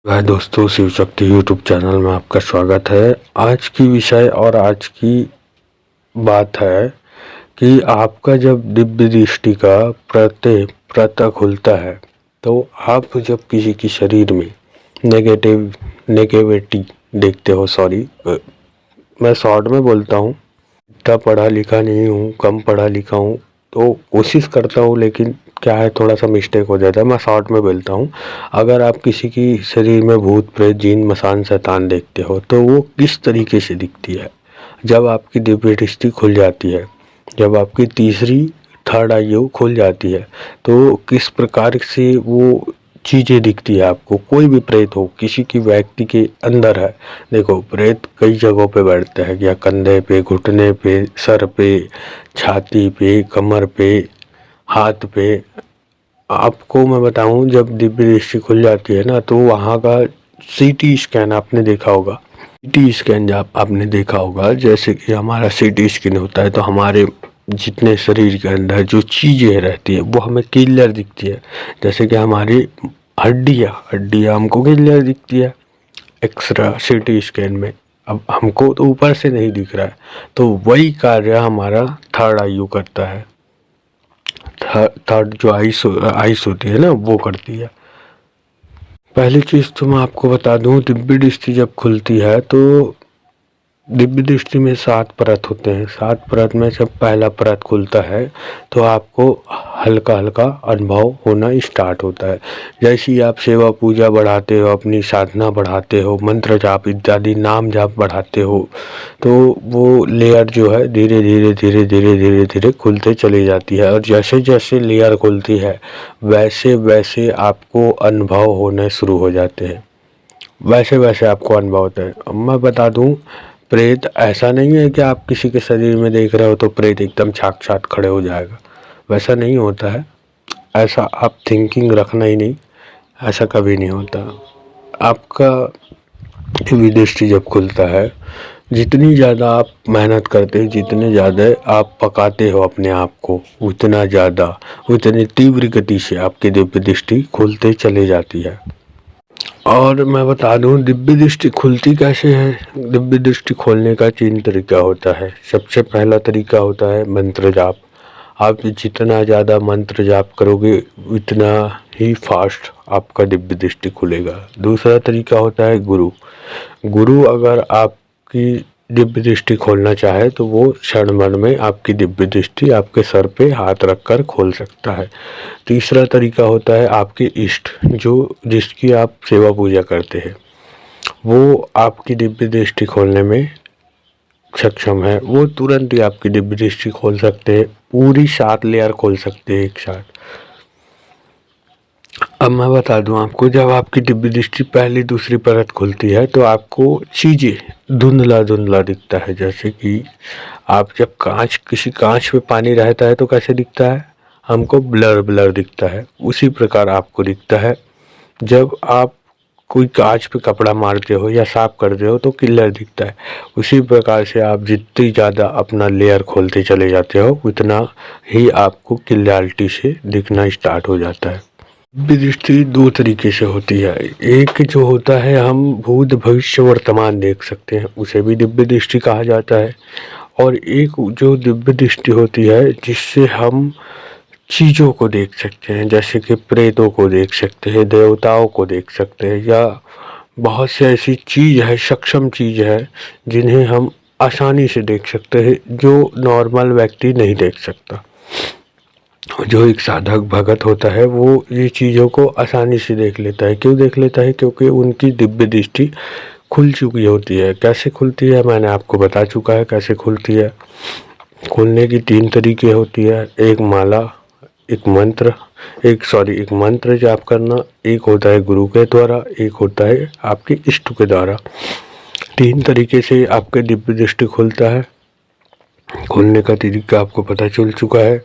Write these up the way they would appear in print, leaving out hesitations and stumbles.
हाय दोस्तों, Shiv Shakti YouTube channel में आपका स्वागत है। आज की विषय और आज की बात है कि आपका जब दिव्य दृष्टि का प्रत्यय खुलता है तो आप जब किसी की शरीर में नेगेटिविटी देखते हो। मैं शॉर्ट में बोलता हूँ, इतना पढ़ा लिखा नहीं हूँ, कम पढ़ा लिखा हूँ, तो कोशिश करता हूँ, लेकिन क्या है, थोड़ा सा मिस्टेक हो जाता है। मैं शॉर्ट में बोलता हूँ, अगर आप किसी की शरीर में भूत प्रेत जिन मसान शैतान देखते हो तो वो किस तरीके से दिखती है। जब आपकी दिव्य दृष्टि खुल जाती है, जब आपकी तीसरी थर्ड आई खुल जाती है, तो किस प्रकार से वो चीज़ें दिखती है आपको। कोई भी प्रेत हो, किसी की व्यक्ति के अंदर है। देखो, प्रेत कई जगहों पे बैठता है, या कंधे पे, घुटने पे, सर पे, छाती पे, कमर पे, हाथ पे। आपको मैं बताऊं, जब दिव्य दृष्टि खुल जाती है ना, तो वहाँ का सीटी स्कैन आपने देखा होगा। सीटी स्कैन जब आपने देखा होगा, जैसे कि हमारा सीटी स्कैन होता है तो हमारे जितने शरीर के अंदर जो चीज़ें रहती है वो हमें क्लियर दिखती है। जैसे कि हमारी हड्डियाँ हमको क्लियर दिखती है एक्सरा सीटी स्कैन में। अब हमको तो ऊपर से नहीं दिख रहा है, तो वही कार्य हमारा थर्ड आई करता है। थर्ड जो आइस होती है ना, वो करती है। पहली चीज़ तो मैं आपको बता दूं, दिव्य दृष्टि जब खुलती है तो दिव्य दृष्टि में 7 परत होते हैं। 7 परत में जब पहला परत खुलता है तो आपको हल्का हल्का अनुभव होना स्टार्ट होता है। जैसे ही आप सेवा पूजा बढ़ाते हो, अपनी साधना बढ़ाते हो, मंत्र जाप इत्यादि नाम जाप बढ़ाते हो, तो वो लेयर जो है धीरे धीरे धीरे धीरे धीरे धीरे खुलते चली जाती है। और जैसे जैसे लेयर खुलती है वैसे वैसे आपको अनुभव होने शुरू हो जाते हैं, वैसे वैसे आपको अनुभव होता है। अब मैं बता दूं, प्रेत ऐसा नहीं है कि आप किसी के शरीर में देख रहे हो तो प्रेत एकदम साक्षात खड़े हो जाएगा, वैसा नहीं होता है। ऐसा आप थिंकिंग रखना ही नहीं, ऐसा कभी नहीं होता। आपका दृष्टि जब खुलता है, जितनी ज़्यादा आप मेहनत करते हो, जितने ज़्यादा आप पकाते हो अपने आप को, उतना ज़्यादा, उतनी तीव्र गति से आपकी दिव्य दृष्टि खुलते चले जाती है। और मैं बता दूं, दिव्य दृष्टि खुलती कैसे है। दिव्य दृष्टि खोलने का 3 तरीका होता है। सबसे पहला तरीका होता है मंत्र जाप। आप जितना ज़्यादा मंत्र जाप करोगे उतना ही फास्ट आपका दिव्य दृष्टि खुलेगा। दूसरा तरीका होता है गुरु। गुरु अगर आपकी दिव्य दृष्टि खोलना चाहे तो वो क्षण भर में आपकी दिव्य दृष्टि आपके सर पे हाथ रखकर खोल सकता है। तीसरा तरीका होता है आपके इष्ट, जो जिसकी आप सेवा पूजा करते हैं, वो आपकी दिव्य दृष्टि खोलने में सक्षम है। वो तुरंत ही आपकी दिव्य दृष्टि खोल सकते हैं, पूरी 7 लेयर खोल सकते हैं एक साथ। अब मैं बता दूं आपको, जब आपकी दिव्य दृष्टि पहली दूसरी परत खुलती है तो आपको चीज़ें धुंधला धुंधला दिखता है। जैसे कि आप जब किसी कांच पे पानी रहता है तो कैसे दिखता है, हमको ब्लर ब्लर दिखता है। उसी प्रकार आपको दिखता है जब आप कोई कांच पे कपड़ा मारते हो या साफ करते हो तो क्लियर दिखता है। उसी प्रकार से आप जितनी ज़्यादा अपना लेयर खोलते चले जाते हो उतना ही आपको क्लियरिटी से दिखना स्टार्ट हो जाता है। दिव्य दृष्टि 2 तरीके से होती है। एक जो होता है, हम भूत भविष्य वर्तमान देख सकते हैं, उसे भी दिव्य दृष्टि कहा जाता है। और एक जो दिव्य दृष्टि होती है जिससे हम चीज़ों को देख सकते हैं, जैसे कि प्रेतों को देख सकते हैं, देवताओं को देख सकते हैं, या बहुत से ऐसी चीज़ है, सक्षम चीज़ है जिन्हें हम आसानी से देख सकते हैं, जो नॉर्मल व्यक्ति नहीं देख सकता। जो एक साधक भगत होता है वो ये चीज़ों को आसानी से देख लेता है। क्यों देख लेता है? क्योंकि उनकी दिव्य दृष्टि खुल चुकी होती है। कैसे खुलती है मैंने आपको बता चुका है कैसे खुलती है। खुलने की 3 तरीके होती है, एक माला, एक मंत्र जाप करना, एक होता है गुरु के द्वारा, एक होता है आपके इष्ट के द्वारा। 3 तरीके से आपके दिव्य दृष्टि खुलता है। खोलने का तरीका आपको पता चल चुका है।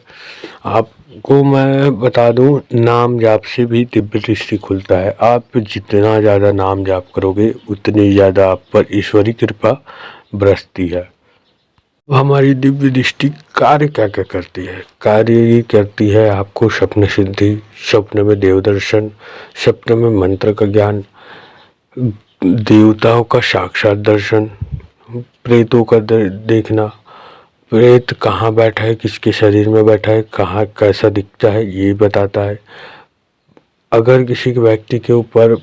आपको मैं बता दूं, नाम जाप से भी दिव्य दृष्टि खुलता है। आप जितना ज़्यादा नाम जाप करोगे उतनी ज़्यादा आप पर ईश्वरी कृपा बरसती है। हमारी दिव्य दृष्टि कार्य क्या क्या करती है? कार्य ये करती है आपको स्वप्न सिद्धि, स्वप्न में देव दर्शन, स्वप्न में मंत्र का ज्ञान, देवताओं का साक्षात दर्शन, प्रेतों का देखना, प्रेत कहाँ बैठा है, किसके शरीर में बैठा है, कहाँ कैसा दिखता है, ये बताता है। अगर किसी व्यक्ति के ऊपर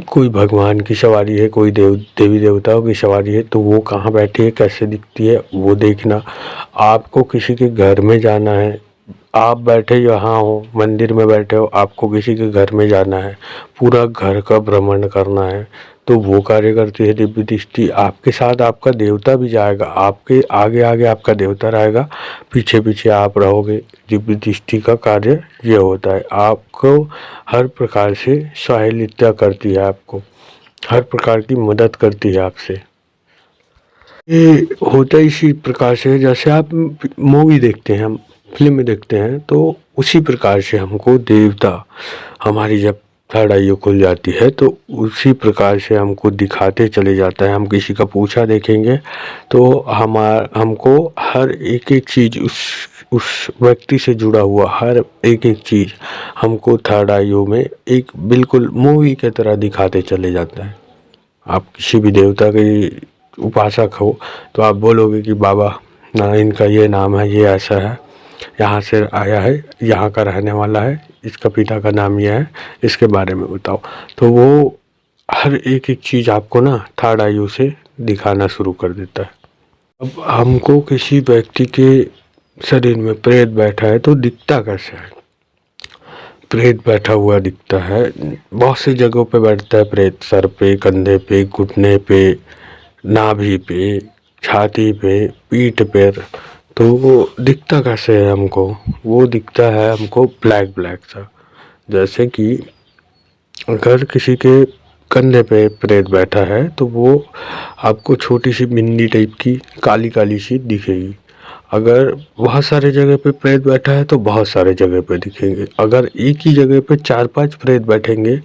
कोई भगवान की सवारी है, कोई देवी देवताओं की सवारी है, तो वो कहाँ बैठी है, कैसे दिखती है, वो देखना। आपको किसी के घर में जाना है, आप बैठे यहाँ हो, मंदिर में बैठे हो, आपको किसी के घर में जाना है, पूरा घर का भ्रमण करना है, तो वो कार्य करती है दिव्य दृष्टि। आपके साथ आपका देवता भी जाएगा, आपके आगे आगे आपका देवता रहेगा, पीछे पीछे आप रहोगे। दिव्य दृष्टि का कार्य ये होता है, आपको हर प्रकार से सहायता करती है, आपको हर प्रकार की मदद करती है आपसे। ये होता इसी प्रकार से, जैसे आप मूवी देखते हैं, हम फिल्म देखते हैं, तो उसी प्रकार से हमको देवता, हमारी जब थर्ड आई खुल जाती है तो उसी प्रकार से हमको दिखाते चले जाता है। हम किसी का पूछा देखेंगे तो हमको हर एक एक चीज़ उस व्यक्ति से जुड़ा हुआ हर एक एक चीज़ हमको थर्ड आई में एक बिल्कुल मूवी की तरह दिखाते चले जाता है। आप किसी भी देवता के उपासक हो तो आप बोलोगे कि बाबा ना, इनका ये नाम है, ये ऐसा है, यहाँ से आया है, यहाँ का रहने वाला है, इसका पिता का नाम यह है, इसके बारे में बताओ। तो वो हर एक एक चीज़ आपको ना थर्ड आयु से दिखाना शुरू कर देता है। अब हमको किसी व्यक्ति के शरीर में प्रेत बैठा है तो दिखता कैसे है? प्रेत बैठा हुआ दिखता है, बहुत सी जगहों पे बैठता है प्रेत, सर पे, कंधे पे, घुटने पे, नाभि पे, छाती पे, पीठ पे। तो वो दिखता कैसे है हमको? वो दिखता है हमको ब्लैक ब्लैक सा, जैसे कि अगर किसी के कंधे पे प्रेत बैठा है तो वो आपको छोटी सी बिंदी टाइप की काली काली सी दिखेगी। अगर बहुत सारे जगह पे प्रेत बैठा है तो बहुत सारे जगह पे दिखेंगे। अगर एक ही जगह पे 4-5 प्रेत बैठेंगे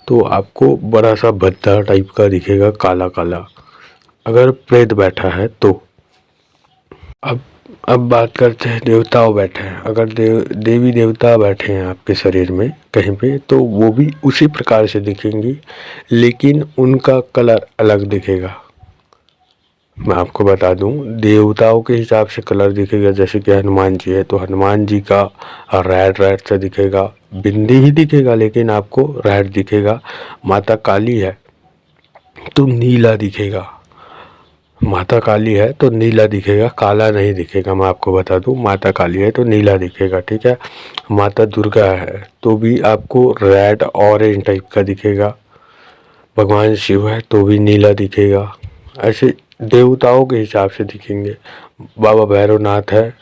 तो आपको बड़ा सा भद्दा टाइप का दिखेगा, काला काला, अगर प्रेत बैठा है तो। अब बात करते हैं देवताओं बैठे हैं। अगर देवी देवता बैठे हैं आपके शरीर में कहीं पे तो वो भी उसी प्रकार से दिखेंगी, लेकिन उनका कलर अलग दिखेगा। मैं आपको बता दूं, देवताओं के हिसाब से कलर दिखेगा। जैसे कि हनुमान जी है तो हनुमान जी का रेड रेड सा दिखेगा, बिंदी ही दिखेगा लेकिन आपको रेड दिखेगा। माता काली है तो नीला दिखेगा, माता काली है तो नीला दिखेगा, काला नहीं दिखेगा। मैं आपको बता दूं, माता काली है तो नीला दिखेगा, ठीक है। माता दुर्गा है तो भी आपको रेड ऑरेंज टाइप का दिखेगा। भगवान शिव है तो भी नीला दिखेगा। ऐसे देवताओं के हिसाब से दिखेंगे। बाबा भैरवनाथ है,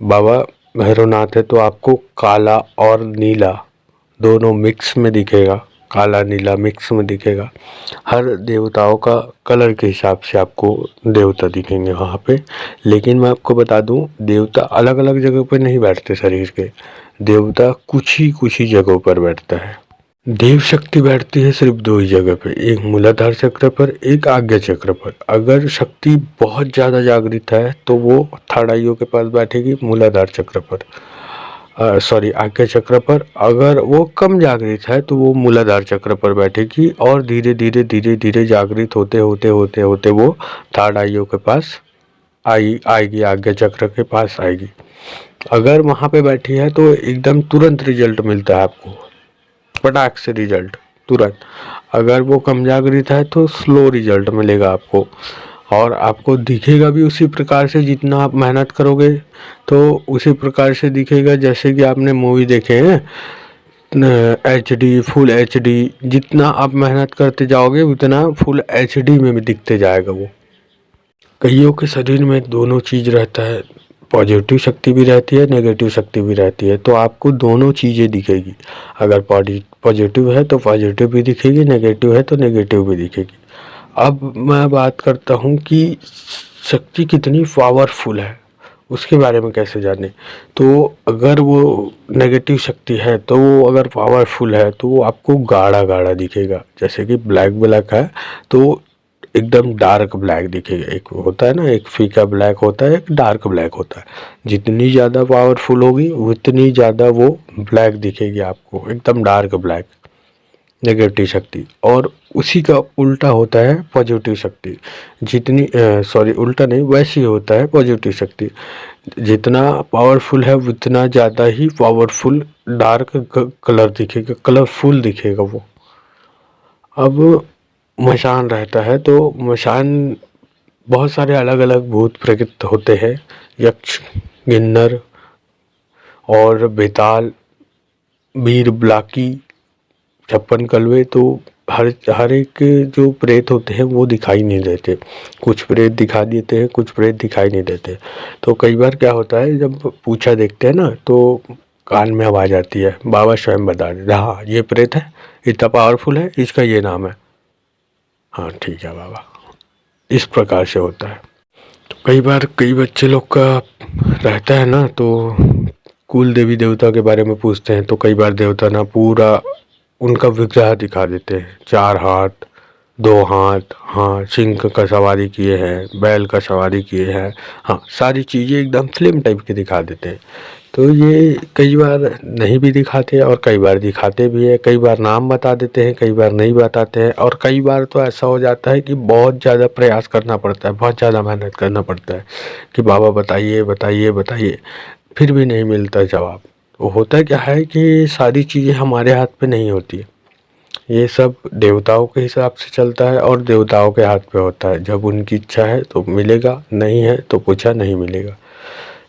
बाबा भैरवनाथ है तो आपको काला और नीला दोनों मिक्स में दिखेगा, काला नीला मिक्स में दिखेगा। हर देवताओं का कलर के हिसाब से आपको देवता दिखेंगे वहाँ पे। लेकिन मैं आपको बता दूं, देवता अलग अलग जगह पर नहीं बैठते शरीर के, देवता कुछ ही जगहों पर बैठता है। देव शक्ति बैठती है सिर्फ 2 ही जगह पे, एक मूलाधार चक्र पर, एक आज्ञा चक्र पर। अगर शक्ति बहुत ज़्यादा जागृत है तो वो थर्ड आईओ के पास बैठेगी, मूलाधार चक्र पर, आज्ञा चक्र पर। अगर वो कम जागृत है तो वो मूलाधार चक्र पर बैठेगी और धीरे धीरे जागृत होते होते होते होते वो थर्ड आईओ के पास आएगी, आज्ञा चक्र के पास आएगी। अगर वहाँ पे बैठी है तो एकदम तुरंत रिजल्ट मिलता है आपको, फटाक से रिजल्ट तुरंत। अगर वो कम जागृत है तो स्लो रिजल्ट मिलेगा आपको, और आपको दिखेगा भी उसी प्रकार से। जितना आप मेहनत करोगे तो उसी प्रकार से दिखेगा। जैसे कि आपने मूवी देखे हैं HD, फुल HD, जितना आप मेहनत करते जाओगे उतना फुल HD में भी दिखते जाएगा वो। कईयों के शरीर में दोनों चीज़ रहता है, पॉजिटिव शक्ति भी रहती है, नेगेटिव शक्ति भी रहती है, तो आपको दोनों चीज़ें दिखेगी। अगर पॉजिटिव है तो पॉजिटिव भी दिखेगी, नेगेटिव है तो नेगेटिव भी दिखेगी। अब मैं बात करता हूँ कि शक्ति कितनी पावरफुल है उसके बारे में कैसे जाने। तो अगर वो नेगेटिव शक्ति है तो वो अगर पावरफुल है तो वो आपको गाढ़ा गाढ़ा दिखेगा। जैसे कि ब्लैक ब्लैक है तो एकदम डार्क ब्लैक दिखेगा। एक होता है ना, एक फीका ब्लैक होता है, एक डार्क ब्लैक होता है। जितनी ज़्यादा पावरफुल होगी उतनी ज़्यादा वो ब्लैक दिखेगी आपको, एकदम डार्क ब्लैक। नेगेटिव शक्ति, और उसी का उल्टा होता है पॉजिटिव शक्ति। जितनी उल्टा नहीं, वैसे ही होता है पॉजिटिव शक्ति। जितना पावरफुल है उतना ज़्यादा ही पावरफुल डार्क कलर दिखेगा, कलरफुल दिखेगा वो। अब मशान रहता है तो मशान बहुत सारे अलग अलग भूत प्रेत होते हैं, यक्ष, किन्नर और बेताल, वीर, ब्लाकी, 56 कलवे। तो हर एक जो प्रेत होते हैं वो दिखाई नहीं देते। कुछ प्रेत दिखा देते हैं, कुछ प्रेत दिखाई नहीं देते। तो कई बार क्या होता है, जब पूछा देखते हैं ना तो कान में आवाज़ आती है, बाबा स्वयं बता देते, हाँ ये प्रेत है, इतना पावरफुल है, इसका ये नाम है। हाँ ठीक है बाबा, इस प्रकार से होता है। तो कई बार कई बच्चे लोग का रहता है ना, तो कुल देवी देवता के बारे में पूछते हैं तो कई बार देवता ना पूरा उनका विग्रह दिखा देते हैं, 4 हाथ, 2 हाथ, हाँ सिंह का सवारी किए हैं, बैल का सवारी किए हैं, हाँ सारी चीज़ें एकदम फिल्म टाइप के दिखा देते हैं। तो ये कई बार नहीं भी दिखाते और कई बार दिखाते भी है। कई बार नाम बता देते हैं, कई बार नहीं बताते हैं, और कई बार तो ऐसा हो जाता है कि बहुत ज़्यादा प्रयास करना पड़ता है, बहुत ज़्यादा मेहनत करना पड़ता है कि बाबा बताइए बताइए बताइए, फिर भी नहीं मिलता जवाब। वो होता क्या है कि सारी चीज़ें हमारे हाथ पे नहीं होती है, ये सब देवताओं के हिसाब से चलता है और देवताओं के हाथ पे होता है। जब उनकी इच्छा है तो मिलेगा, नहीं है तो पूछा नहीं मिलेगा।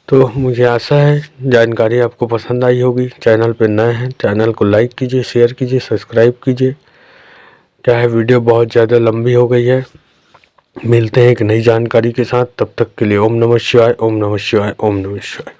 तो मुझे आशा है जानकारी आपको पसंद आई होगी। चैनल पे नए हैं, चैनल को लाइक कीजिए, शेयर कीजिए, सब्सक्राइब कीजिए। क्या है, वीडियो बहुत ज़्यादा लंबी हो गई है। मिलते हैं एक नई जानकारी के साथ, तब तक के लिए ओम नमः शिवाय, ओम नमः शिवाय, ओम नमः शिवाय।